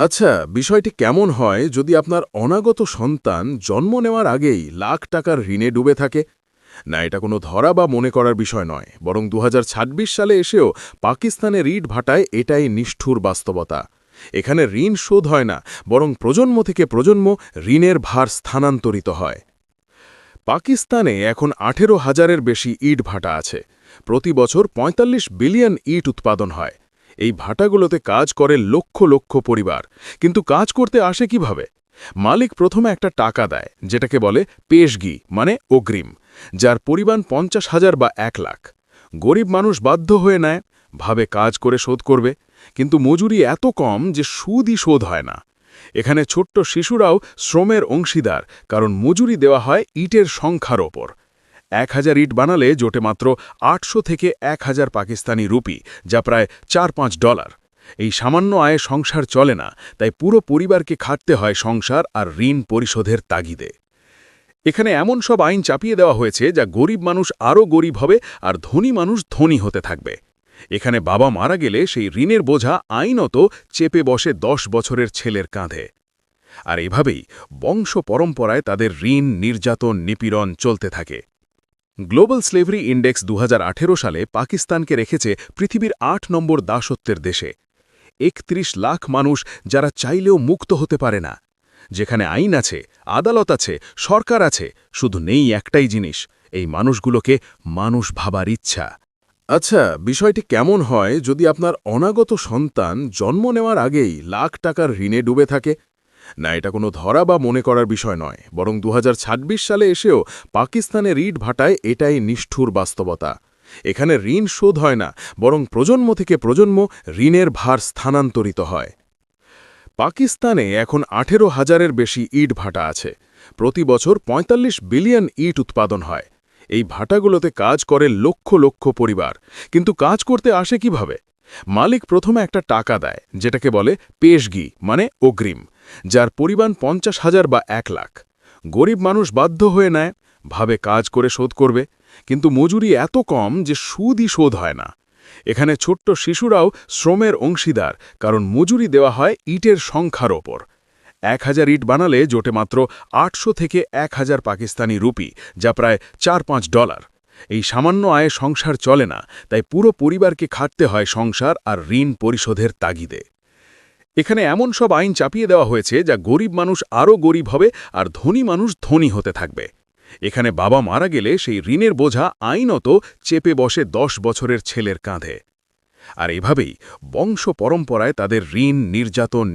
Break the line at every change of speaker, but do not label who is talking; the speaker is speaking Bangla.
আচ্ছা, বিষয়টি কেমন হয় যদি আপনার অনাগত সন্তান জন্ম নেওয়ার আগেই লাখ টাকার ঋণে ডুবে থাকে? না, এটা কোনো ধরা বা মনে করার বিষয় নয়, বরং ২০২৬ সালে এসেও পাকিস্তানের ইট ভাটায় এটাই নিষ্ঠুর বাস্তবতা। এখানে ঋণ শোধ হয় না, বরং প্রজন্ম থেকে প্রজন্ম ঋণের ভার স্থানান্তরিত হয়। পাকিস্তানে এখন ১৮,০০০-এর বেশি ইট ভাটা আছে। প্রতি বছর ৪৫ বিলিয়ন ইট উৎপাদন হয়। এই ভাটাগুলোতে কাজ করে লক্ষ লক্ষ পরিবার, কিন্তু কাজ করতে আসে কিভাবে? মালিক প্রথমে একটা টাকা দেয়, যেটাকে বলে পেশগি মানে অগ্রিম, যার পরিমাণ ৫০,০০০ বা ১ লাখ। গরিব মানুষ বাধ্য হয়ে নেয়, ভাবে কাজ করে শোধ করবে, কিন্তু মজুরি এত কম যে সুদই শোধ হয় না। এখানে ছোট্ট শিশুরাও শ্রমের অংশীদার, কারণ মজুরি দেওয়া হয় ইটের সংখ্যার ওপর। ১,০০০ ইট বানালে জোটে মাত্র ৮০০ থেকে ১,০০০ পাকিস্তানি রুপি, যা প্রায় $৪-৫। এই সামান্য আয়ে সংসার চলে না, তাই পুরো পরিবারকে খাটতে হয় সংসার আর ঋণ পরিশোধের তাগিদে। এখানে এমন সব আইন চাপিয়ে দেওয়া হয়েছে যা গরিব মানুষ আরও গরিব হবে আর ধনী মানুষ ধনী হতে থাকবে। এখানে বাবা মারা গেলে সেই ঋণের বোঝা আইনত চেপে বসে ১০ বছরের ছেলের কাঁধে। আর এভাবেই বংশ পরম্পরায় তাদের ঋণ, নির্যাতন, নিপীড়ন চলতে থাকে। গ্লোবাল স্লেভারি ইন্ডেক্স ২০১৮ সালে পাকিস্তানকে রেখেছে পৃথিবীর ৮ নম্বর দাসত্বের দেশে। ৩১ লাখ মানুষ যারা চাইলেও মুক্ত হতে পারে না। যেখানে আইন আছে, আদালত আছে, সরকার আছে, শুধু নেই একটাই জিনিস, এই মানুষগুলোকে মানুষ ভাবার ইচ্ছা। আচ্ছা, বিষয়টি কেমন হয় যদি আপনার অনাগত সন্তান জন্ম নেওয়ার আগেই লাখ টাকার ঋণে ডুবে থাকে? না, এটা কোনো ধরা বা মনে করার বিষয় নয়, বরং ২০২৬ সালে এসেও পাকিস্তানের ইট ভাটায় এটাই নিষ্ঠুর বাস্তবতা। এখানে ঋণ শোধ হয় না, বরং প্রজন্ম থেকে প্রজন্ম ঋণের ভার স্থানান্তরিত হয়। পাকিস্তানে এখন ১৮,০০০-এর বেশি ইট ভাটা আছে। প্রতি বছর ৪৫ বিলিয়ন ইট উৎপাদন হয়। এই ভাটাগুলোতে কাজ করে লক্ষ লক্ষ পরিবার, কিন্তু কাজ করতে আসে কিভাবে? মালিক প্রথমে একটা টাকা দেয়, যেটাকে বলে পেশগি মানে অগ্রিম, যার পরিমাণ ৫০,০০০ বা ১ লাখ। গরিব মানুষ বাধ্য হয়ে নেয়, ভাবে কাজ করে শোধ করবে, কিন্তু মজুরি এত কম যে সুদই শোধ হয় না। এখানে ছোট্ট শিশুরাও শ্রমের অংশীদার, কারণ মজুরি দেওয়া হয় ইটের সংখ্যার ওপর। ১,০০০ ইট বানালে জোটে মাত্র ৮০০ থেকে ১,০০০ পাকিস্তানি রুপি, যা প্রায় $৪-৫। এই সামান্য আয়ে সংসার চলে না, তাই পুরো পরিবারকে খাটতে হয় সংসার আর ঋণ পরিশোধের তাগিদে। এখানে এমন সব আইন চাপিয়ে দেওয়া হয়েছে যা গরিব মানুষ আরও গরিব হবে আর ধনী মানুষ ধনী হতে থাকবে। এখানে বাবা মারা গেলে সেই ঋণের বোঝা আইনত চেপে বসে ১০ বছরের ছেলের কাঁধে। আর এভাবেই বংশ পরম্পরায় তাদের ঋণ, নির্যাতন,